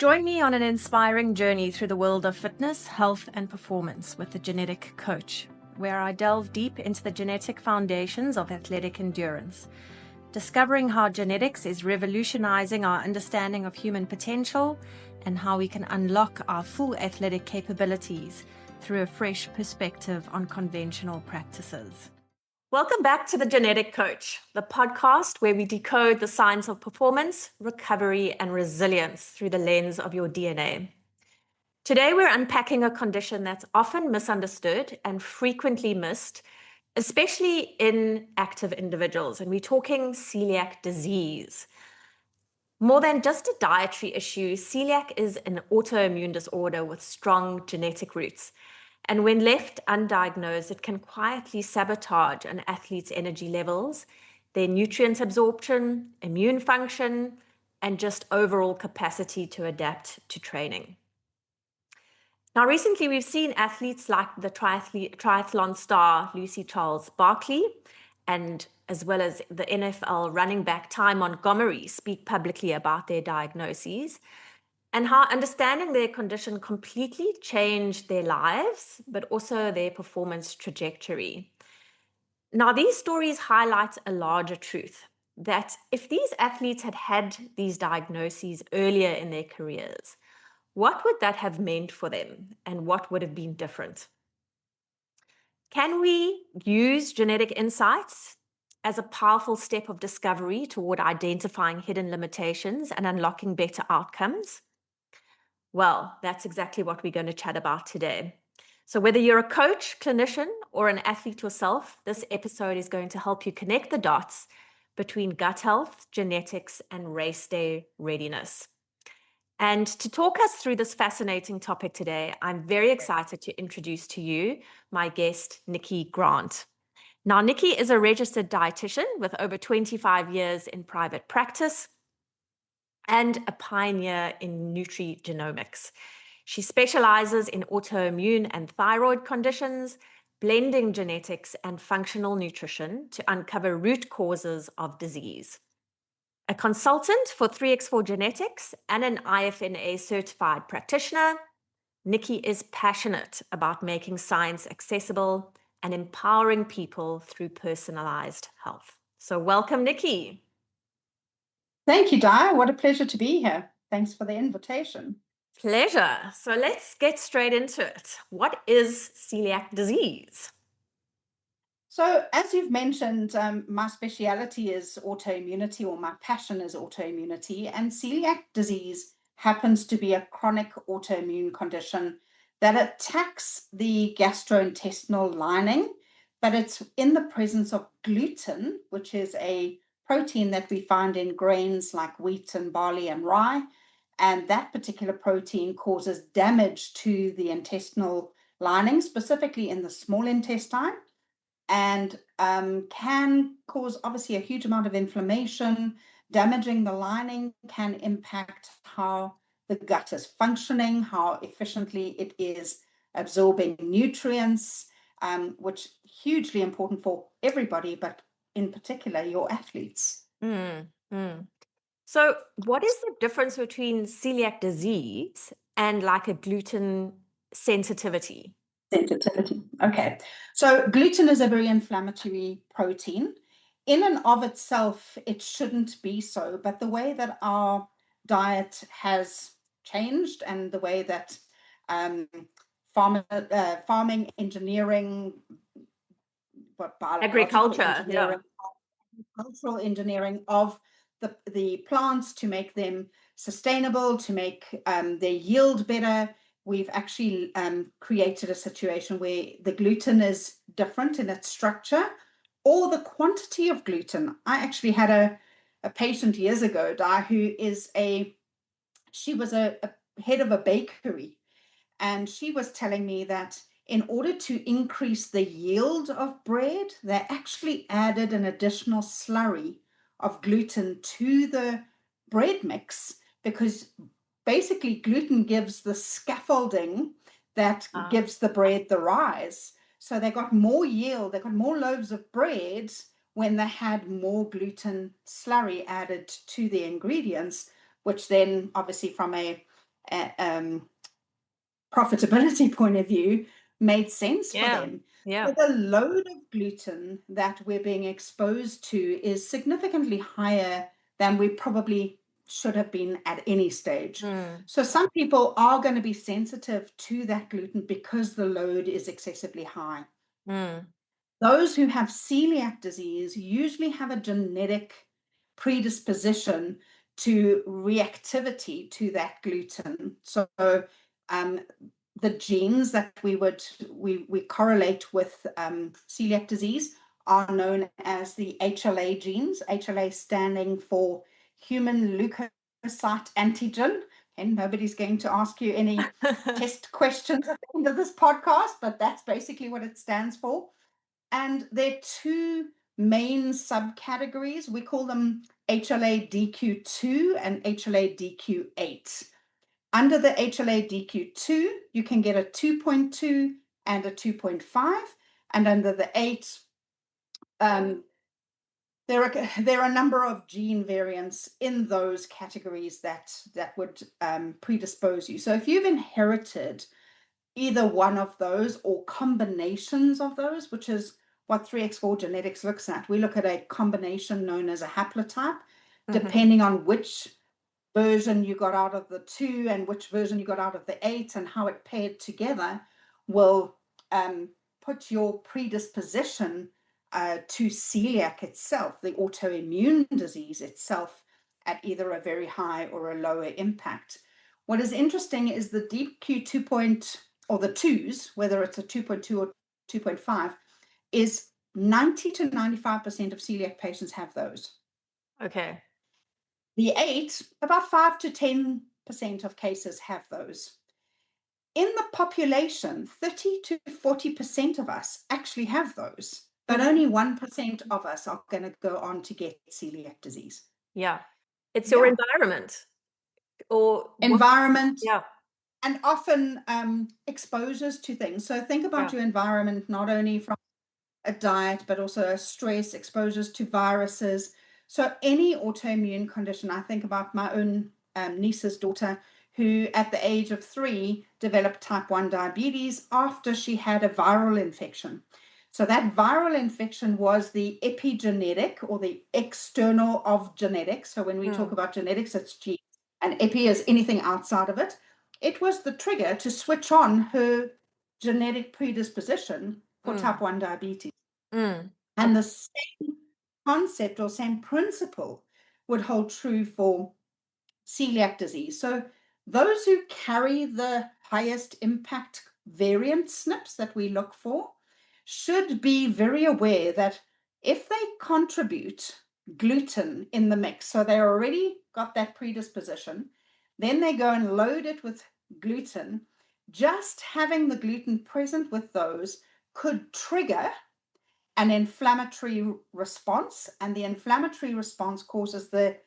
Join me on an inspiring journey through the world of fitness, health, and performance with the Genetic Coach, where I delve deep into the genetic foundations of athletic endurance, discovering how genetics is revolutionizing our understanding of human potential and how we can unlock our full athletic capabilities through a fresh perspective on conventional practices. Welcome back to the Genetic Coach, the podcast where we decode the science of performance, recovery, and resilience through the lens of your DNA. Today, we're unpacking a condition that's often misunderstood and frequently missed, especially in active individuals, and we're talking celiac disease. More than just a dietary issue, celiac is an autoimmune disorder with strong genetic roots. And when left undiagnosed, it can quietly sabotage an athlete's energy levels, their nutrient absorption, immune function, and just overall capacity to adapt to training. Now, recently, we've seen athletes like the triathlon star Lucy Charles-Barkley, and as well as the NFL running back Ty Montgomery speak publicly about their diagnoses, and how understanding their condition completely changed their lives, but also their performance trajectory. Now, these stories highlight a larger truth, that if these athletes had had these diagnoses earlier in their careers, what would that have meant for them, and what would have been different? Can we use genetic insights as a powerful step of discovery toward identifying hidden limitations and unlocking better outcomes? Well, that's exactly what we're going to chat about today. So whether you're a coach, clinician, or an athlete yourself, this episode is going to help you connect the dots between gut health, genetics, and race day readiness. And to talk us through this fascinating topic today, I'm very excited to introduce to you my guest, Nikki Grant. Now, Nikki is a registered dietitian with over 25 years in private practice and a pioneer in nutrigenomics. She specializes in autoimmune and thyroid conditions, blending genetics and functional nutrition to uncover root causes of disease. A consultant for 3x4 Genetics and an IFNA certified practitioner, Nikki is passionate about making science accessible and empowering people through personalized health. So welcome, Nikki. Thank you, Di. What a pleasure to be here. Thanks for the invitation. Pleasure. So let's get straight into it. What is celiac disease? So, as you've mentioned, my speciality is autoimmunity, or my passion is autoimmunity, and celiac disease happens to be a chronic autoimmune condition that attacks the gastrointestinal lining, but it's in the presence of gluten, which is a protein that we find in grains like wheat and barley and rye. And that particular protein causes damage to the intestinal lining, specifically in the small intestine, and can cause obviously a huge amount of inflammation. Damaging the lining can impact how the gut is functioning, how efficiently it is absorbing nutrients, which hugely important for everybody, but in particular your athletes. So what is the difference between celiac disease and like a gluten sensitivity? Okay. So gluten is a very inflammatory protein. In and of itself, it shouldn't be so, but the way that our diet has changed and the way that farming engineering, Agricultural engineering of the plants to make them sustainable, to make their yield better, we've actually created a situation where the gluten is different in its structure or the quantity of gluten. I actually had a patient years ago, Di, she was a head of a bakery, and she was telling me that in order to increase the yield of bread, they actually added an additional slurry of gluten to the bread mix, because basically gluten gives the scaffolding that gives the bread the rise. So they got more yield, they got more loaves of bread when they had more gluten slurry added to the ingredients, which then obviously from a profitability point of view, made sense for Yeah. them. Yeah. So the load of gluten that we're being exposed to is significantly higher than we probably should have been at any stage. So some people are going to be sensitive to that gluten because the load is excessively high. Those who have celiac disease usually have a genetic predisposition to reactivity to that gluten. So the genes that we correlate with celiac disease are known as the HLA genes, HLA standing for human leukocyte antigen. And nobody's going to ask you any test questions at the end of this podcast, but that's basically what it stands for. And there are two main subcategories. We call them HLA-DQ2 and HLA-DQ8. Under the HLA-DQ2, you can get a 2.2 and a 2.5. And under the 8, there are a number of gene variants in those categories that would predispose you. So if you've inherited either one of those or combinations of those, which is what 3x4 genetics looks at. We look at a combination known as a haplotype, depending on which version you got out of the 2 and which version you got out of the 8 and how it paired together will put your predisposition to celiac itself, the autoimmune disease itself, at either a very high or a lower impact. What is interesting is the DQ2 or the 2s, whether it's a 2.2 or 2.5, is 90 to 95% of celiac patients have those. Okay. The 8, about 5 to 10% of cases have those. In the population, 30 to 40% of us actually have those, but only 1% of us are going to go on to get celiac disease. Yeah. It's your environment or environment. Yeah. And often exposures to things. So think about your environment, not only from a diet, but also stress, exposures to viruses. So any autoimmune condition, I think about my own niece's daughter, who at the age of 3 developed type 1 diabetes after she had a viral infection. So that viral infection was the epigenetic or the external of genetics. So when we talk about genetics, it's genes, and epi is anything outside of it. It was the trigger to switch on her genetic predisposition for type 1 diabetes. And the same concept or same principle would hold true for celiac disease. So those who carry the highest impact variant SNPs that we look for should be very aware that if they contribute gluten in the mix, so they already got that predisposition, then they go and load it with gluten, just having the gluten present with those could trigger an inflammatory response, and the inflammatory response causes the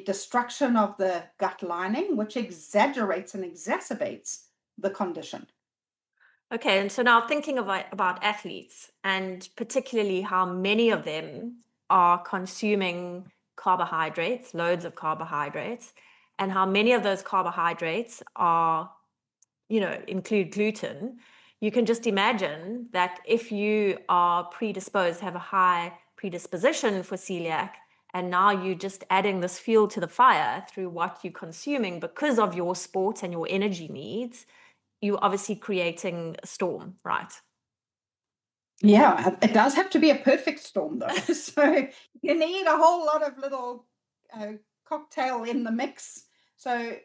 destruction of the gut lining, which exaggerates and exacerbates the condition. Okay, and so now thinking about athletes, and particularly how many of them are consuming carbohydrates, loads of carbohydrates, and how many of those carbohydrates are, include gluten, you can just imagine that if you are predisposed, have a high predisposition for celiac, and now you're just adding this fuel to the fire through what you're consuming because of your sport and your energy needs, you're obviously creating a storm, right? Yeah, it does have to be a perfect storm, though. So you need a whole lot of little cocktail in the mix. So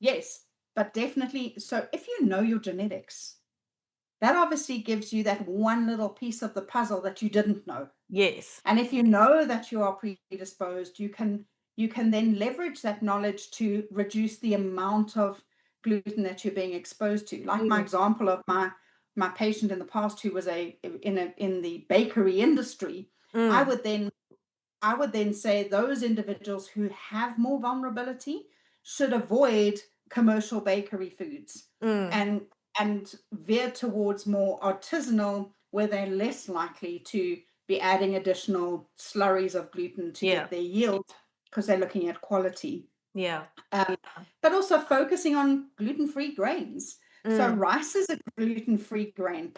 yes, but definitely. So if you know your genetics, that obviously gives you that one little piece of the puzzle that you didn't know. Yes. And if you know that you are predisposed, you can then leverage that knowledge to reduce the amount of gluten that you're being exposed to. Like my example of my patient in the past who was in the bakery industry, I would then say those individuals who have more vulnerability should avoid commercial bakery foods and veer towards more artisanal, where they're less likely to be adding additional slurries of gluten to get their yield, because they're looking at quality. Yeah. Um, but also focusing on gluten-free grains. So Mm. rice is a gluten-free grain.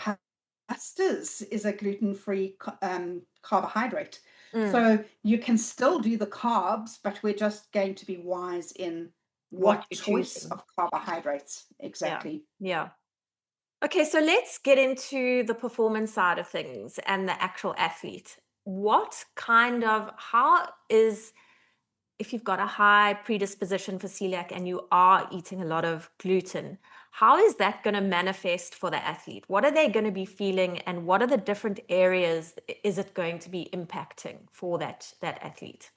Pastas is a gluten-free carbohydrate. Mm. So you can still do the carbs, but we're just going to be wise in What what you're choice choosing. of carbohydrates Yeah. exactly. Yeah. Okay, so let's get into the performance side of things and the actual athlete. How is, if you've got a high predisposition for celiac and you are eating a lot of gluten, how is that going to manifest for the athlete? What are they going to be feeling, and what are the different areas is it going to be impacting for that athlete?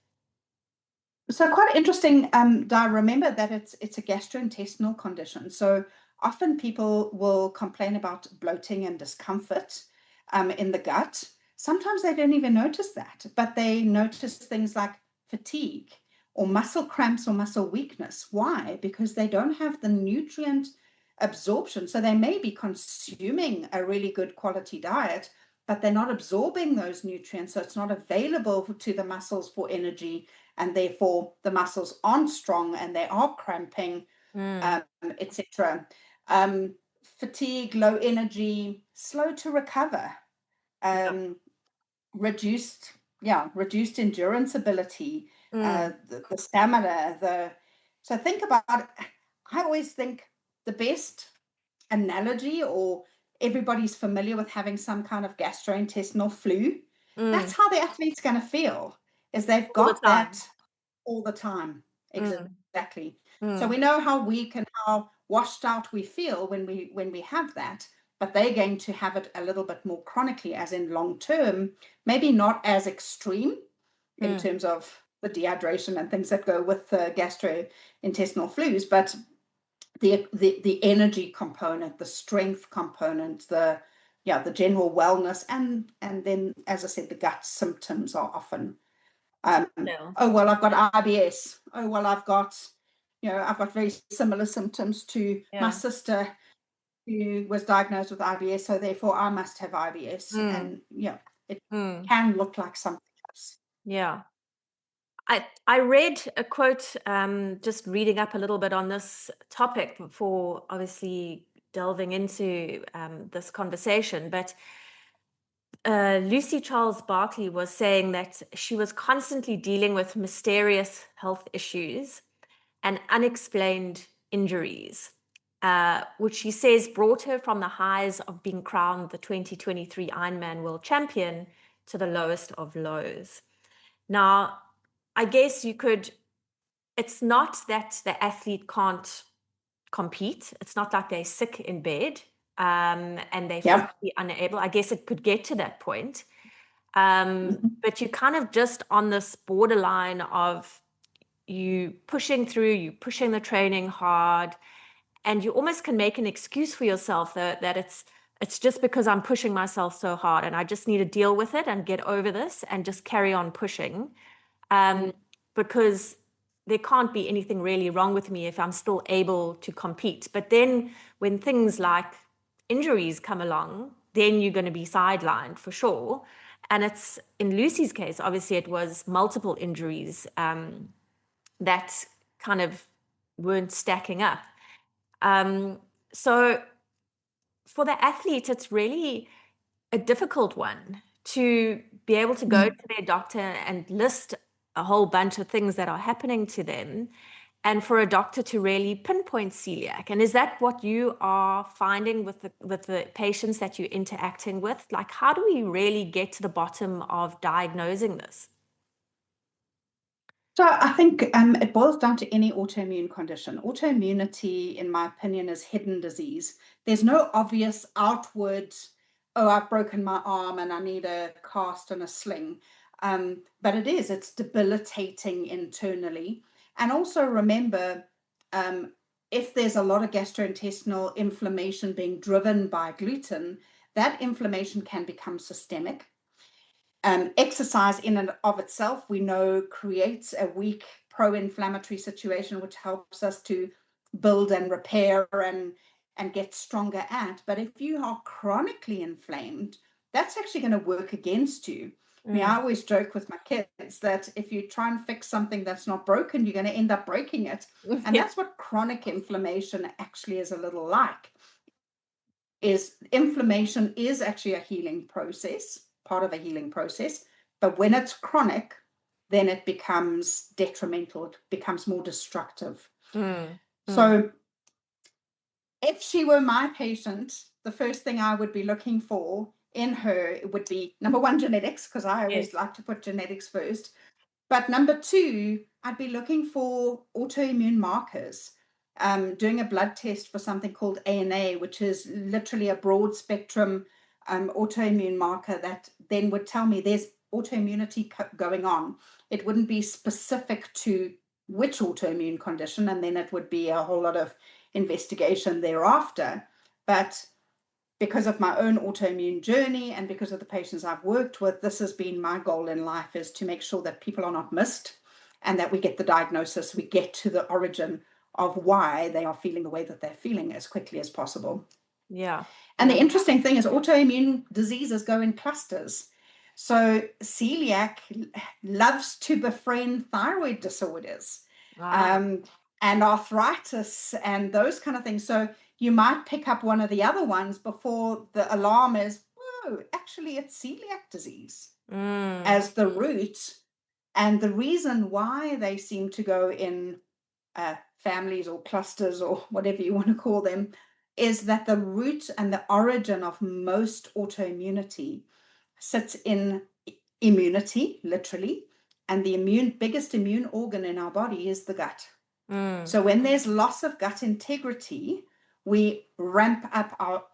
So quite interesting. Di, remember that it's a gastrointestinal condition. So often people will complain about bloating and discomfort in the gut. Sometimes they don't even notice that, but they notice things like fatigue or muscle cramps or muscle weakness. Why? Because they don't have the nutrient absorption. So they may be consuming a really good quality diet, but they're not absorbing those nutrients. So it's not available to the muscles for energy, and therefore the muscles aren't strong and they are cramping, Mm. etc. Fatigue, low energy, slow to recover, Yeah. um, reduced endurance ability, Mm. the stamina. So think about it. I always think the best analogy, or everybody's familiar with having some kind of gastrointestinal flu. Mm. That's how the athlete's going to feel, is they've All the got time. that all the time. Mm. Exactly. So Mm. we know how weak and how washed out we feel when we have that, but they're going to have it a little bit more chronically, as in long term, maybe not as extreme in Mm. terms of the dehydration and things that go with the gastrointestinal flus, but the energy component, the strength component, the general wellness, and then, as I said, the gut symptoms are often, Telltale. oh well, I've got IBS. Oh well, I've got very similar symptoms to my Yeah. sister who was diagnosed with IBS, so therefore I must have IBS, Mm. and it Mm. can look like something else. Yeah. I read a quote, just reading up a little bit on this topic before obviously delving into this conversation. But Lucy Charles Barkley was saying that she was constantly dealing with mysterious health issues and unexplained injuries, which she says brought her from the highs of being crowned the 2023 Ironman World Champion to the lowest of lows. Now, I guess it's not that the athlete can't compete. It's not like they're sick in bed and they're Yep. physically unable. I guess it could get to that point. Mhm. But you're kind of just on this borderline of you pushing the training hard, and you almost can make an excuse for yourself that it's just because I'm pushing myself so hard and I just need to deal with it and get over this and just carry on pushing. Because there can't be anything really wrong with me if I'm still able to compete. But then when things like injuries come along, then you're going to be sidelined for sure. And it's in Lucy's case, obviously, it was multiple injuries that kind of weren't stacking up. So for the athlete, it's really a difficult one to be able to go Mm. to their doctor and list a whole bunch of things that are happening to them, and for a doctor to really pinpoint celiac. And is that what you are finding with the patients that you're interacting with? Like, how do we really get to the bottom of diagnosing this? So I think it boils down to any autoimmune condition. Autoimmunity, in my opinion, is hidden disease. There's no obvious outward, oh, I've broken my arm and I need a cast and a sling. But it's debilitating internally. And also remember, um, if there's a lot of gastrointestinal inflammation being driven by gluten, that inflammation can become systemic. Exercise in and of itself, we know, creates a weak pro-inflammatory situation, which helps us to build and repair and get stronger at. But if you are chronically inflamed, that's actually going to work against you. I mean, I always joke with my kids that if you try and fix something that's not broken, you're going to end up breaking it. And Yeah. that's what chronic inflammation actually is a little like. Is inflammation is actually a healing process, part of a healing process, but when it's chronic, then it becomes detrimental, it becomes more destructive. Mm. So if she were my patient, the first thing I would be looking for in her would be number one, genetics, because I always Yes. like to put genetics first. But number two, I'd be looking for autoimmune markers, doing a blood test for something called ANA, which is literally a broad spectrum autoimmune marker that then would tell me there's autoimmunity going on. It wouldn't be specific to which autoimmune condition, and then it would be a whole lot of investigation thereafter. But because of my own autoimmune journey and because of the patients I've worked with, this has been my goal in life, is to make sure that people are not missed and that we get the diagnosis, we get to the origin of why they are feeling the way that they're feeling as quickly as possible. Yeah. And the interesting thing is autoimmune diseases go in clusters. So celiac loves to befriend thyroid disorders. And arthritis and those kind of things. So you might pick up one of the other ones before the alarm is, whoa, actually it's celiac disease as the root. And the reason why they seem to go in families or clusters or whatever you want to call them is that the root and the origin of most autoimmunity sits in immunity, literally. And the biggest immune organ in our body is the gut. So when there's loss of gut integrity, we ramp up our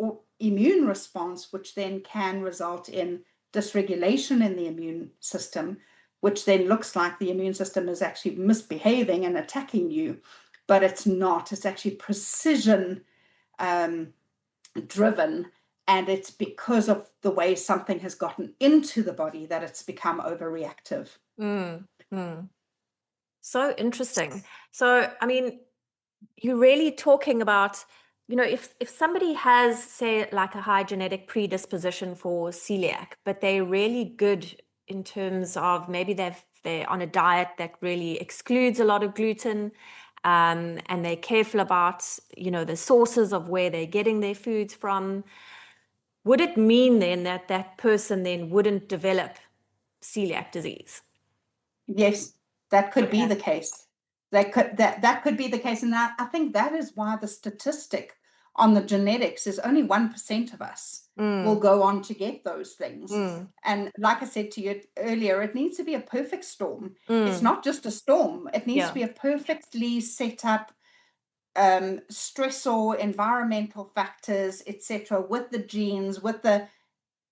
immune response, which then can result in dysregulation in the immune system, which then looks like the immune system is actually misbehaving and attacking you, but it's not. It's actually precision driven, and it's because of the way something has gotten into the body that it's become overreactive. So interesting. So, I mean, you're really talking about, if somebody has, say, like a high genetic predisposition for celiac, but they're really good in terms of maybe they're on a diet that really excludes a lot of gluten, and they're careful about, the sources of where they're getting their foods from. Would it mean then that that person then wouldn't develop celiac disease? Yes, that could be Okay. the case. That could be the case. And I think that is why the statistic on the genetics is only 1% of us will go on to get those things. And like I said to you earlier, it needs to be a perfect storm. It's not just a storm. It needs to be a perfectly set up stressor, environmental factors, etc., with the genes,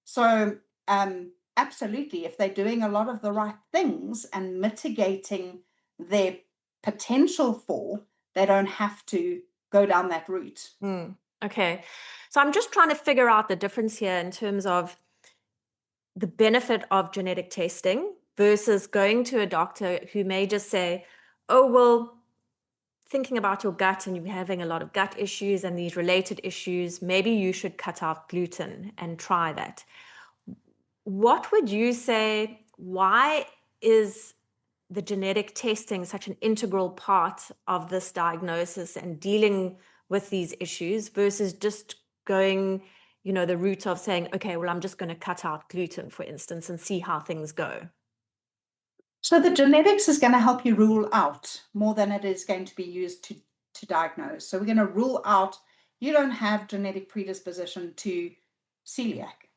so absolutely, if they're doing a lot of the right things and mitigating their potential for, they don't have to go down that route. Okay. So I'm just trying to figure out the difference here in terms of the benefit of genetic testing versus going to a doctor who may just say, oh, well, thinking about your gut and you're having a lot of gut issues and these related issues, maybe you should cut out gluten and try that. What would you say, why is the genetic testing such an integral part of this diagnosis and dealing with these issues versus just going, the route of saying, okay, well, I'm just going to cut out gluten, for instance, and see how things go? So the genetics is going to help you rule out more than it is going to be used to diagnose. So we're going to rule out you don't have genetic predisposition to celiac.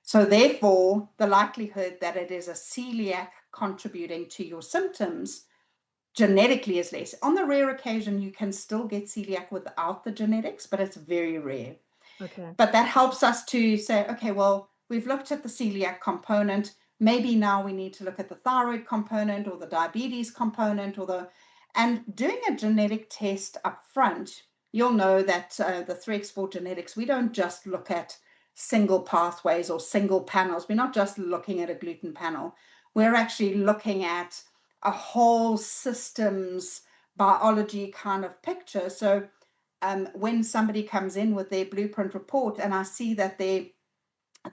So therefore, the likelihood that it is a celiac contributing to your symptoms genetically is less. On the rare occasion, you can still get celiac without the genetics, but it's very rare. Okay. But that helps us to say, okay, well, we've looked at the celiac component. Maybe now we need to look at the thyroid component or the diabetes component and doing a genetic test up front, you'll know that the 3x4 genetics, we don't just look at single pathways or single panels. We're not just looking at a gluten panel. We're actually looking at a whole systems biology kind of picture. So when somebody comes in with their blueprint report and I see that their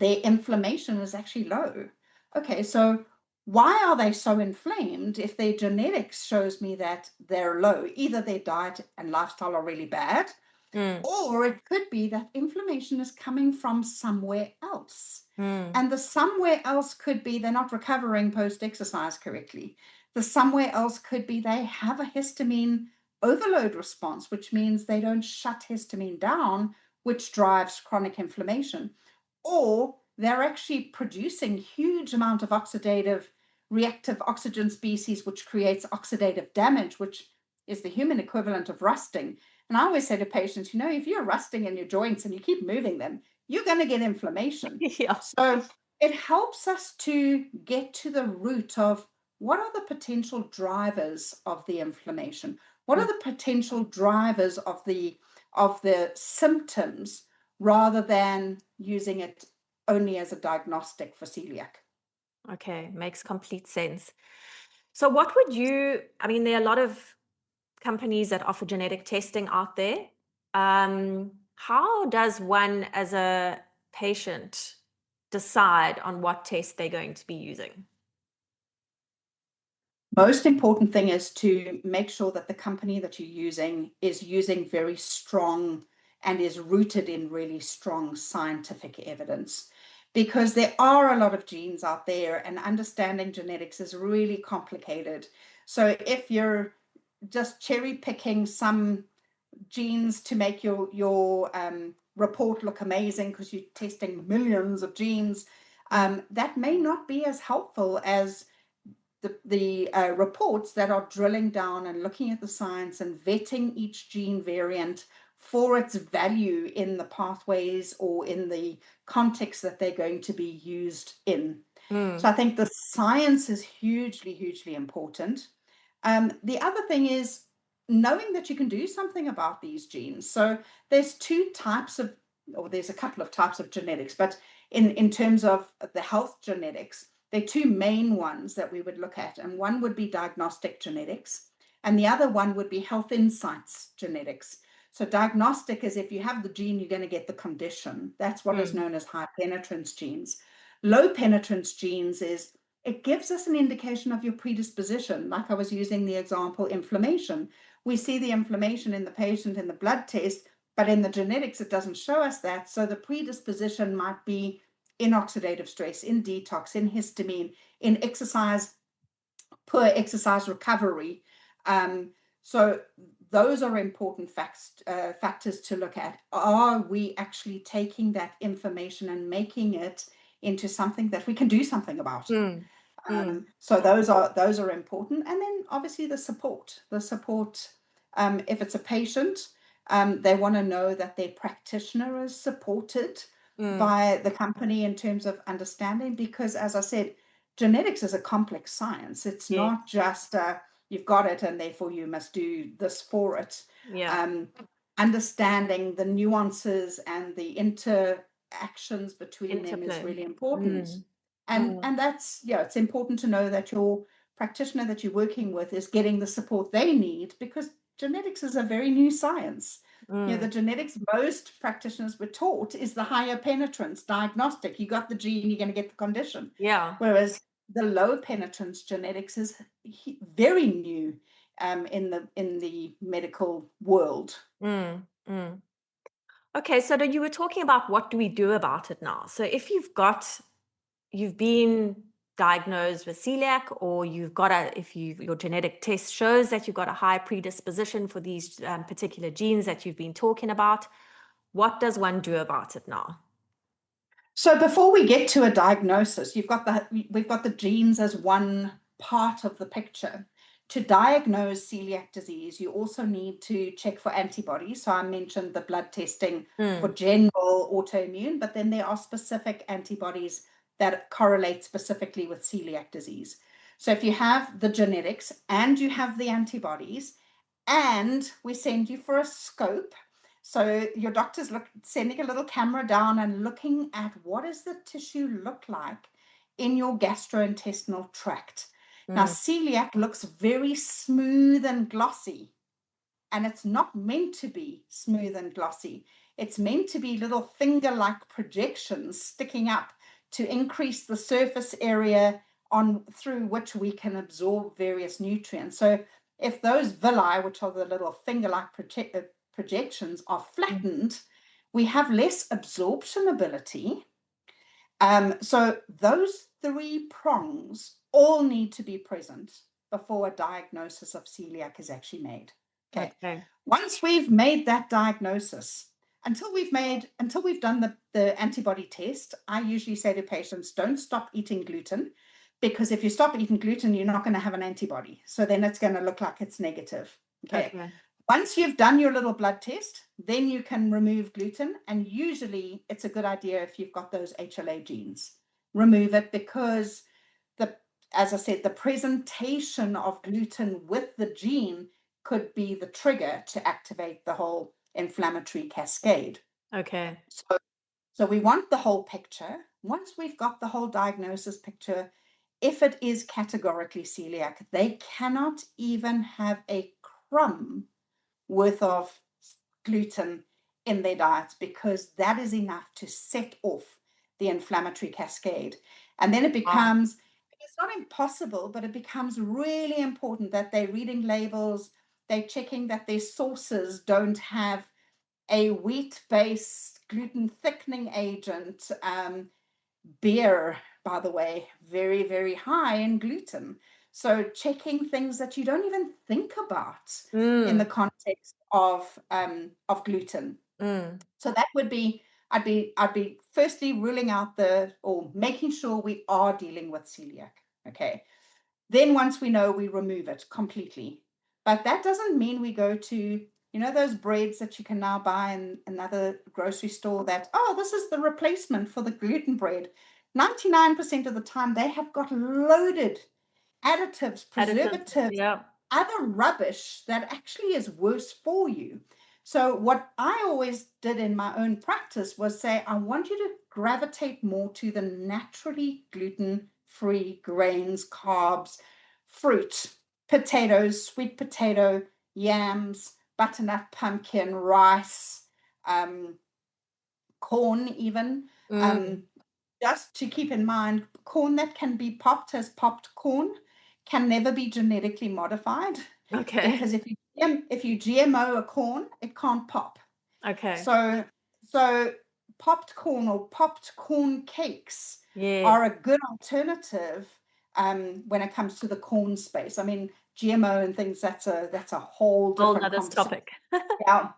inflammation is actually low, okay, so why are they so inflamed if their genetics shows me that they're low? Either their diet and lifestyle are really bad, or it could be that inflammation is coming from somewhere else. And the somewhere else could be they're not recovering post-exercise correctly. The somewhere else could be they have a histamine overload response, which means they don't shut histamine down, which drives chronic inflammation. Or they're actually producing huge amount of oxidative reactive oxygen species, which creates oxidative damage, which is the human equivalent of rusting. And I always say to patients, if you're rusting in your joints and you keep moving them, you're going to get inflammation. Yeah. So it helps us to get to the root of what are the potential drivers of the inflammation? What are the potential drivers of the symptoms, rather than using it only as a diagnostic for celiac? Okay, makes complete sense. So what would you, I mean, there are a lot of companies that offer genetic testing out there. How does one as a patient decide on what test they're going to be using? Most important thing is to make sure that the company that you're using is using very strong and is rooted in really strong scientific evidence, because there are a lot of genes out there and understanding genetics is really complicated. So if you're just cherry picking some genes to make your report look amazing because you're testing millions of genes, that may not be as helpful as the reports that are drilling down and looking at the science and vetting each gene variant for its value in the pathways or in the context that they're going to be used in. So I think the science is hugely, hugely important. The other thing is knowing that you can do something about these genes. So there's there's a couple of types of genetics, but in terms of the health genetics, there are two main ones that we would look at, and one would be diagnostic genetics, and the other one would be health insights genetics. So diagnostic is if you have the gene, you're going to get the condition. That's what is known as high penetrance genes. Low penetrance genes is it gives us an indication of your predisposition. Like I was using the example, inflammation. We see the inflammation in the patient in the blood test, but in the genetics, it doesn't show us that. So the predisposition might be in oxidative stress, in detox, in histamine, in exercise, poor exercise recovery. So those are important factors to look at. Are we actually taking that information and making it into something that we can do something about? So those are important. And then obviously the support, if it's a patient, they want to know that their practitioner is supported by the company in terms of understanding, because as I said, genetics is a complex science. It's not just you've got it and therefore you must do this for it. Understanding the nuances and the interactions between them is really important. And that's, it's important to know that your practitioner that you're working with is getting the support they need, because genetics is a very new science. The genetics most practitioners were taught is the higher penetrance diagnostic. You got the gene, you're going to get the condition. Whereas the low penetrance genetics is very new in the medical world. Okay, so you were talking about what do we do about it now. So if you've been diagnosed with celiac, or your genetic test shows that you've got a high predisposition for these particular genes that you've been talking about, what does one do about it now? So before we get to a diagnosis, we've got the genes as one part of the picture. To diagnose celiac disease, you also need to check for antibodies. So I mentioned the blood testing for general autoimmune, but then there are specific antibodies that correlate specifically with celiac disease. So if you have the genetics and you have the antibodies, and we send you for a scope, so your doctor's sending a little camera down and looking at what does the tissue look like in your gastrointestinal tract. Now, celiac looks very smooth and glossy, and it's not meant to be smooth and glossy. It's meant to be little finger-like projections sticking up to increase the surface area through which we can absorb various nutrients. So if those villi, which are the little finger-like projections, are flattened, we have less absorption ability. So those three prongs all need to be present before a diagnosis of celiac is actually made. Okay. Once we've made that diagnosis, until we've done the antibody test, I usually say to patients, don't stop eating gluten, because if you stop eating gluten, you're not going to have an antibody. So then it's going to look like it's negative. Okay. Once you've done your little blood test, then you can remove gluten. And usually it's a good idea if you've got those HLA genes. Remove it, because as I said, the presentation of gluten with the gene could be the trigger to activate the whole inflammatory cascade. Okay. So we want the whole picture. Once we've got the whole diagnosis picture, if it is categorically celiac, they cannot even have a crumb worth of gluten in their diets, because that is enough to set off the inflammatory cascade. And then it becomes, it's not impossible, but it becomes really important that they're reading labels, they're checking that their sources don't have a wheat-based gluten thickening agent. Beer, by the way, very, very high in gluten. So checking things that you don't even think about in the context of gluten. So that would be, I'd be firstly ruling out or making sure we are dealing with celiac. Okay. Then once we know, we remove it completely. But that doesn't mean we go to, those breads that you can now buy in another grocery store that, this is the replacement for the gluten bread. 99% of the time, they have got loaded additives, preservatives, other rubbish that actually is worse for you. So what I always did in my own practice was say, I want you to gravitate more to the naturally gluten-free grains, carbs, fruit, potatoes, sweet potato, yams, butternut, pumpkin, rice, corn even. Just to keep in mind, corn that can be popped as popped corn can never be genetically modified. Okay. Because if you GMO a corn, it can't pop. Okay. So popped corn or popped corn cakes are a good alternative when it comes to the corn space. I mean, GMO and things, that's a whole different topic. Yeah,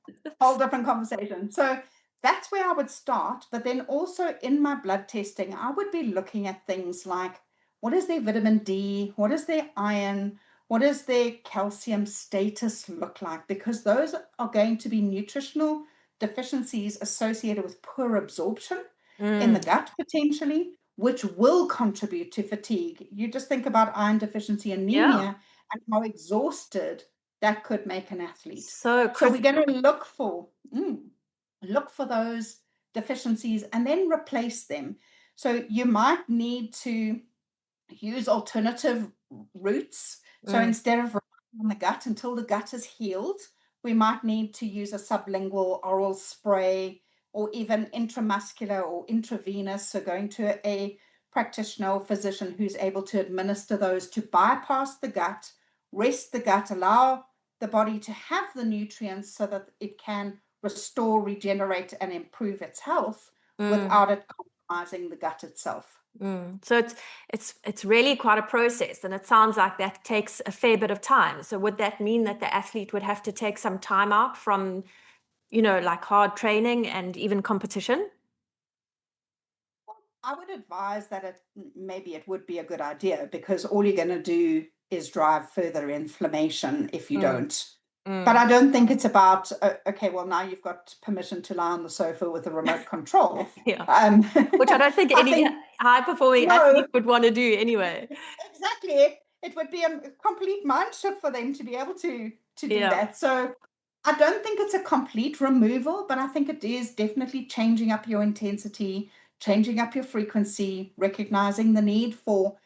whole different conversation. So that's where I would start. But then also in my blood testing, I would be looking at things like, what is their vitamin D? What is their iron? What does their calcium status look like? Because those are going to be nutritional deficiencies associated with poor absorption in the gut potentially, which will contribute to fatigue. You just think about iron deficiency anemia and how exhausted that could make an athlete. So we're going to look for those deficiencies and then replace them. So you might need to use alternative routes. So instead of relying on the gut until the gut is healed, we might need to use a sublingual oral spray, or even intramuscular or intravenous. So going to a practitioner or physician who's able to administer those to bypass the gut, rest the gut, allow the body to have the nutrients so that it can restore, regenerate, and improve its health without it compromising the gut itself. So it's really quite a process, and it sounds like that takes a fair bit of time. So would that mean that the athlete would have to take some time out from, like hard training and even competition? I would advise that maybe it would be a good idea, because all you're going to do is drive further inflammation if you don't. But I don't think it's about, okay, well, now you've got permission to lie on the sofa with a remote control. Which I don't think any high-performing athlete would want to do anyway. Exactly. It would be a complete mind shift for them to be able to do that. So I don't think it's a complete removal, but I think it is definitely changing up your intensity, changing up your frequency, recognizing the need for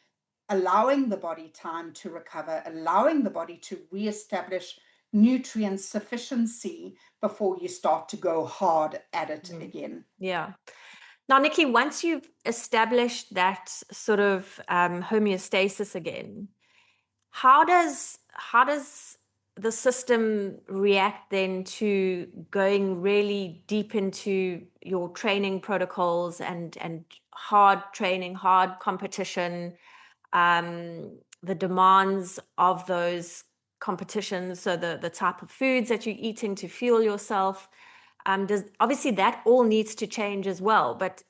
allowing the body time to recover, allowing the body to reestablish nutrient sufficiency before you start to go hard at it again. Yeah. Now, Nikki, once you've established that sort of homeostasis again, how does the system react then to going really deep into your training protocols and hard training, hard competition, the demands of those competitions, so the type of foods that you're eating to fuel yourself? Does obviously that all needs to change as well, but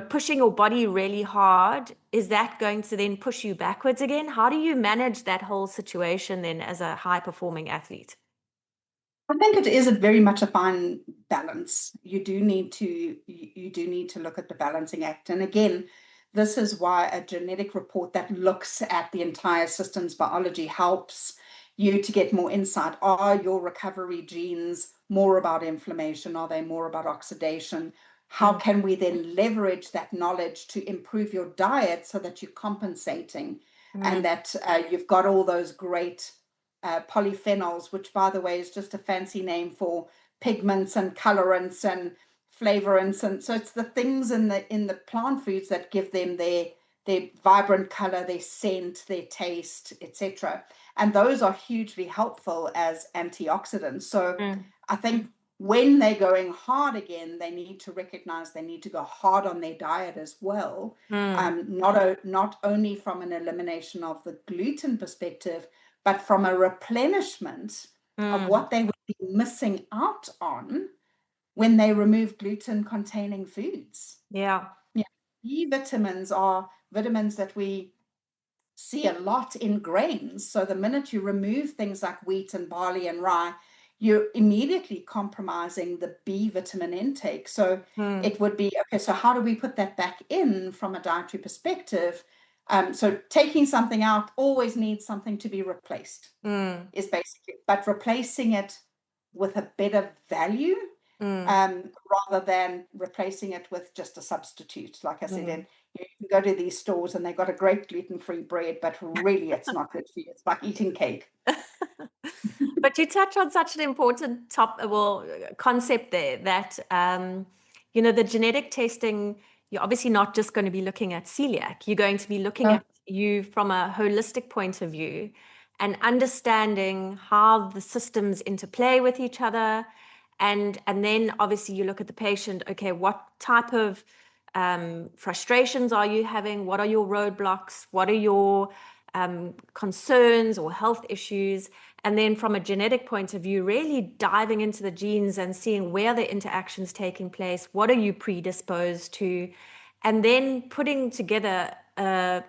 pushing your body really hard, is that going to then push you backwards again? How do you manage that whole situation then as a high performing athlete? I think it is very much a fine balance. You do need to look at the balancing act. And again, this is why a genetic report that looks at the entire system's biology helps you to get more insight. Are your recovery genes more about inflammation? Are they more about oxidation? How can we then leverage that knowledge to improve your diet so that you're compensating and that you've got all those great polyphenols, which, by the way, is just a fancy name for pigments and colorants and flavorants, and so it's the things in the plant foods that give them their vibrant color, their scent, their taste, etc. And those are hugely helpful as antioxidants. So I think when they're going hard again, they need to recognize they need to go hard on their diet as well. Not only from an elimination of the gluten perspective, but from a replenishment of what they would be missing out on when they remove gluten-containing foods. Yeah. B vitamins are vitamins that we see a lot in grains. So the minute you remove things like wheat and barley and rye, you're immediately compromising the B vitamin intake. So it would be, okay, so how do we put that back in from a dietary perspective? So taking something out always needs something to be replaced, is basically, but replacing it with a better value rather than replacing it with just a substitute. Like I said, you can go to these stores and they've got a great gluten-free bread, but really it's not good for you. It's like eating cake. But you touch on such an important concept there that, the genetic testing, you're obviously not just going to be looking at celiac. You're going to be looking at you from a holistic point of view and understanding how the systems interplay with each other. And then obviously you look at the patient, okay, what type of frustrations are you having? What are your roadblocks? What are your concerns or health issues? And then from a genetic point of view, really diving into the genes and seeing where the interaction's taking place, what are you predisposed to, and then putting together a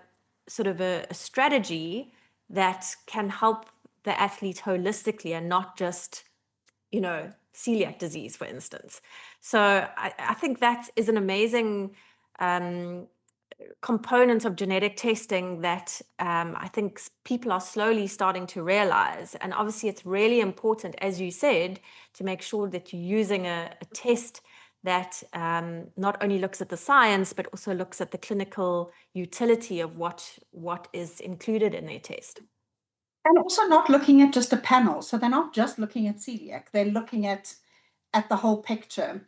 sort of a strategy that can help the athlete holistically and not just, celiac disease, for instance. So I think that is an amazing component of genetic testing that I think people are slowly starting to realize. And obviously, it's really important, as you said, to make sure that you're using a test that not only looks at the science, but also looks at the clinical utility of what is included in their test. And also not looking at just a panel. So they're not just looking at celiac, they're looking at the whole picture.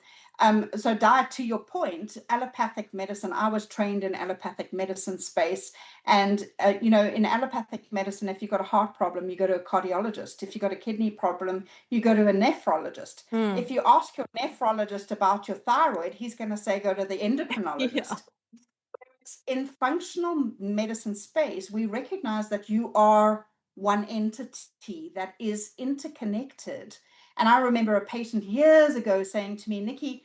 So diet, to your point, allopathic medicine, I was trained in allopathic medicine space. And, in allopathic medicine, if you've got a heart problem, you go to a cardiologist. If you've got a kidney problem, you go to a nephrologist. If you ask your nephrologist about your thyroid, he's going to say, go to the endocrinologist. In functional medicine space, we recognize that you are one entity that is interconnected. And I remember a patient years ago saying to me, Nikki,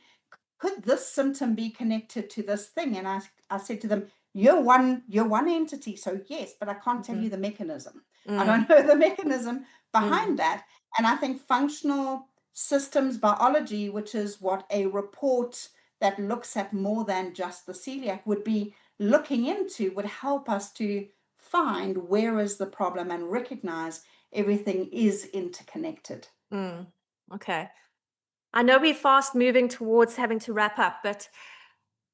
could this symptom be connected to this thing? And I said to them, you're one entity. So yes, but I can't tell you the mechanism. I don't know the mechanism behind that. And I think functional systems biology, which is what a report that looks at more than just the celiac would be looking into, would help us to find where is the problem and recognize everything is interconnected. Okay. I know we're fast moving towards having to wrap up, but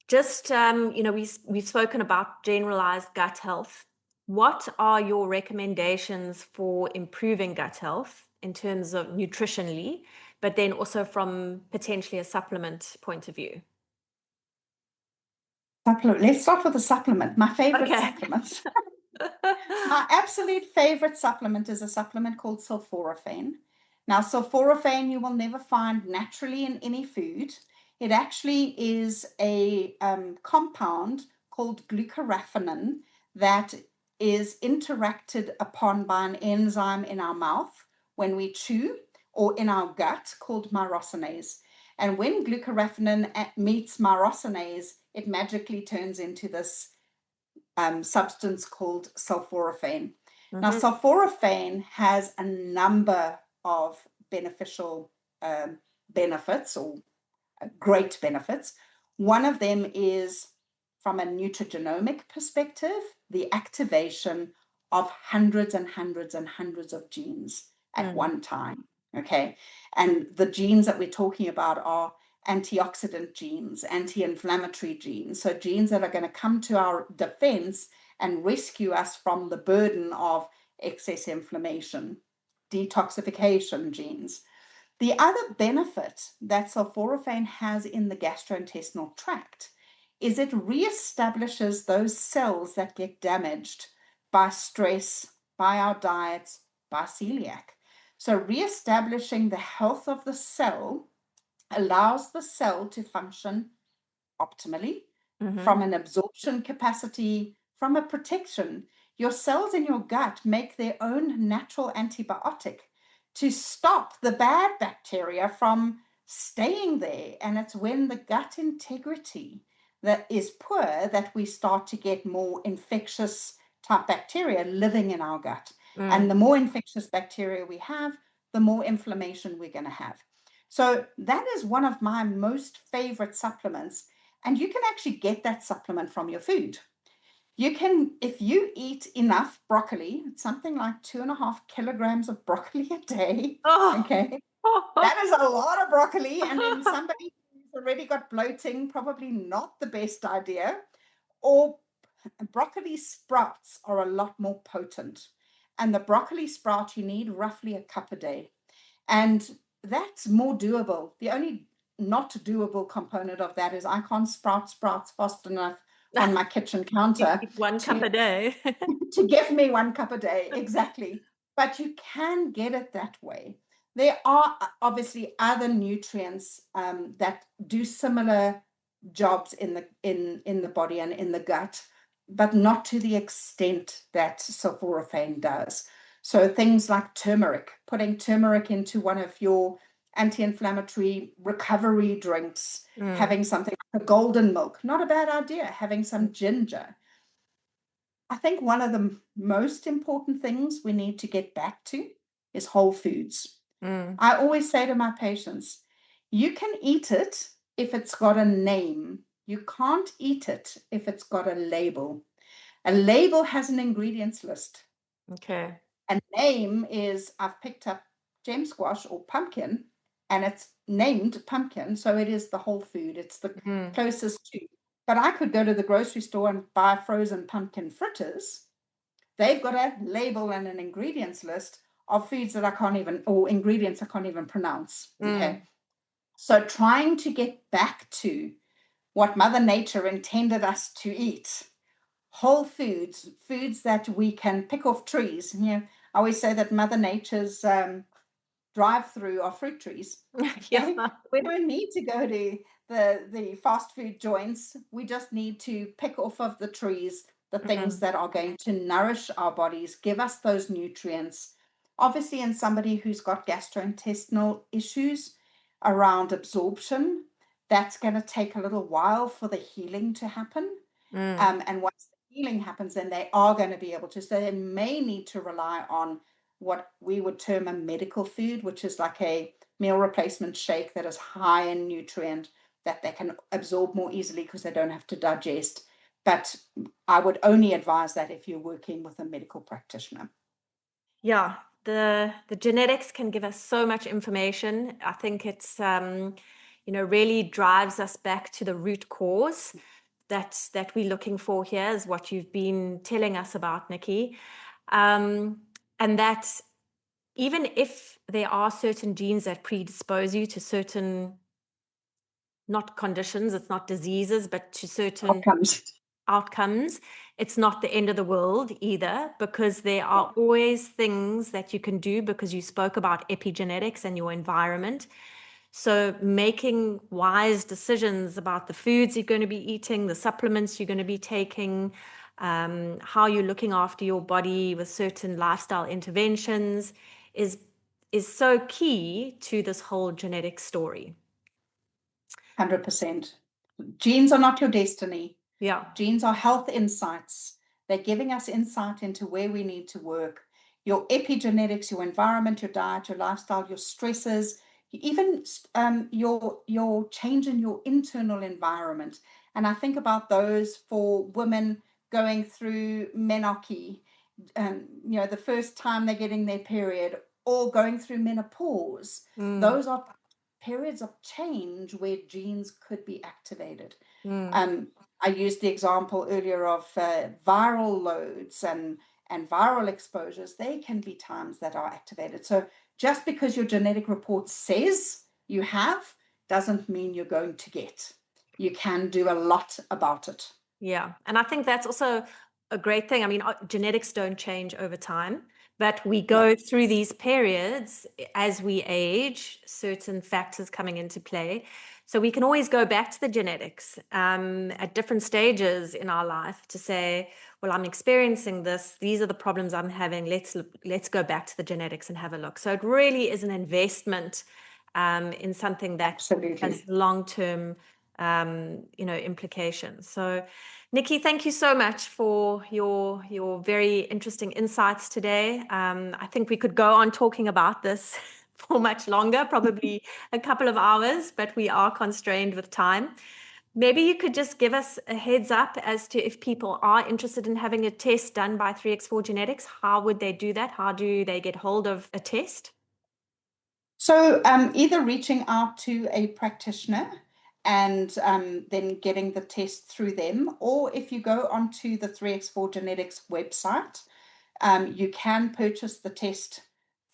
just, we've spoken about generalized gut health. What are your recommendations for improving gut health in terms of nutritionally, but then also from potentially a supplement point of view? Supplement. Let's start with the supplement. My favorite Okay. supplement. My absolute favorite supplement is a supplement called sulforaphane. Now, sulforaphane you will never find naturally in any food. It actually is a compound called glucoraphanin that is interacted upon by an enzyme in our mouth when we chew or in our gut called myrosinase. And when glucoraphanin meets myrosinase, it magically turns into this substance called sulforaphane. Now, sulforaphane has a number of beneficial benefits or great benefits. One of them is, from a nutrigenomic perspective, the activation of hundreds and hundreds and hundreds of genes at one time. Okay. And the genes that we're talking about are antioxidant genes, anti-inflammatory genes. So genes that are going to come to our defense and rescue us from the burden of excess inflammation, detoxification genes. The other benefit that sulforaphane has in the gastrointestinal tract is it reestablishes those cells that get damaged by stress, by our diets, by celiac. So reestablishing the health of the cell allows the cell to function optimally from an absorption capacity, from a protection. Your cells in your gut make their own natural antibiotic to stop the bad bacteria from staying there. And it's when the gut integrity that is poor that we start to get more infectious type bacteria living in our gut. And the more infectious bacteria we have, the more inflammation we're going to have. So that is one of my most favorite supplements. And you can actually get that supplement from your food. You can, if you eat enough broccoli, it's something like 2.5 kilograms of broccoli a day. Okay. That is a lot of broccoli. And then somebody who's already got bloating, probably not the best idea. Or broccoli sprouts are a lot more potent. And the broccoli sprout, you need roughly a cup a day. And that's more doable. The only not doable component of that is I can't sprout sprouts fast enough on my kitchen counter. One cup a day. To give me 1 cup a day, exactly. But you can get it that way. There are obviously other nutrients that do similar jobs in the body and in the gut, but not to the extent that sulforaphane does. So things like turmeric, putting turmeric into one of your anti-inflammatory recovery drinks, having something like a golden milk, not a bad idea, having some ginger. I think one of the most important things we need to get back to is whole foods. I always say to my patients, you can eat it if it's got a name. You can't eat it if it's got a label. A label has an ingredients list. Okay. A name is, I've picked up gem squash or pumpkin, and it's named pumpkin, so it is the whole food. It's the closest to. But I could go to the grocery store and buy frozen pumpkin fritters. They've got a label and an ingredients list of foods that I can't even, or ingredients I can't even pronounce. Okay. So trying to get back to what Mother Nature intended us to eat, whole foods, foods that we can pick off trees. You know, I always say that Mother Nature's drive-through are fruit trees. Okay? We don't need to go to the fast food joints. We just need to pick off of the trees the things that are going to nourish our bodies, give us those nutrients. Obviously, in somebody who's got gastrointestinal issues around absorption, that's going to take a little while for the healing to happen. And once the healing happens, then they are going to be able to. So they may need to rely on what we would term a medical food, which is like a meal replacement shake that is high in nutrient that they can absorb more easily because they don't have to digest. But I would only advise that if you're working with a medical practitioner. Yeah, the genetics can give us so much information. I think it's really drives us back to the root cause that we're looking for here, is what you've been telling us about, Nikki. And that even if there are certain genes that predispose you to certain not conditions, it's not diseases, but to certain outcomes. It's not the end of the world either, because there are always things that you can do, because you spoke about epigenetics and your environment. So making wise decisions about the foods you're going to be eating, the supplements you're going to be taking, how you're looking after your body with certain lifestyle interventions is so key to this whole genetic story. 100%. Genes are not your destiny. Yeah. Genes are health insights. They're giving us insight into where we need to work. Your epigenetics, your environment, your diet, your lifestyle, your stresses, even your change in your internal environment. And I think about those for women going through menarche, the first time they're getting their period, or going through menopause. Those are periods of change where genes could be activated. I used the example earlier of viral loads and viral exposures. They can be times that are activated. So just because your genetic report says you have doesn't mean you're going to get. You can do a lot about it. Yeah. And I think that's also a great thing. I mean, genetics don't change over time, but we go through these periods as we age, certain factors coming into play. So we can always go back to the genetics at different stages in our life to say, well, I'm experiencing this. These are the problems I'm having. Let's go back to the genetics and have a look. So it really is an investment in something that has long-term implications. So Nikki, thank you so much for your very interesting insights today. I think we could go on talking about this for much longer, probably a couple of hours, but we are constrained with time. Maybe you could just give us a heads up as to if people are interested in having a test done by 3x4 Genetics, how would they do that? How do they get hold of a test? So either reaching out to a practitioner and then getting the test through them, or if you go onto the 3x4 Genetics website, you can purchase the test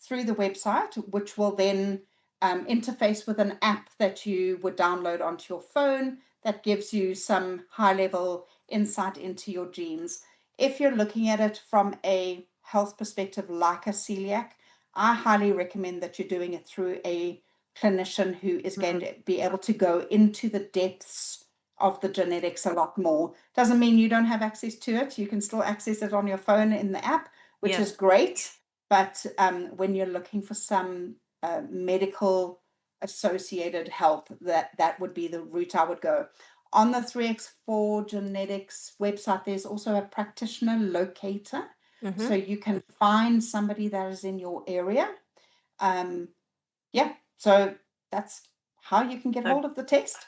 through the website, which will then interface with an app that you would download onto your phone that gives you some high-level insight into your genes. If you're looking at it from a health perspective like a celiac, I highly recommend that you're doing it through a clinician who is going to be able to go into the depths of the genetics a lot more. Doesn't mean you don't have access to it. You can still access it on your phone in the app, which is great. But when you're looking for some medical associated help, that would be the route I would go. On the 3x4 Genetics website, there's also a practitioner locator. So you can find somebody that is in your area. So that's how you can get hold of the test.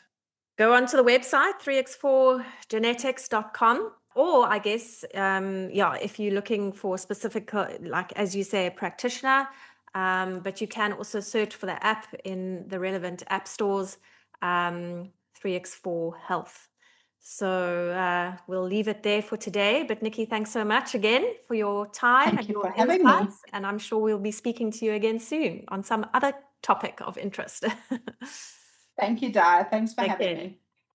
Go onto the website, 3x4genetics.com. Or I guess, if you're looking for specific, like as you say, a practitioner, but you can also search for the app in the relevant app stores, 3x4 Health. So we'll leave it there for today. But Nikki, thanks so much again for your time and your insights. And I'm sure we'll be speaking to you again soon on some other topic of interest. Thank you, Di. Thanks for having me.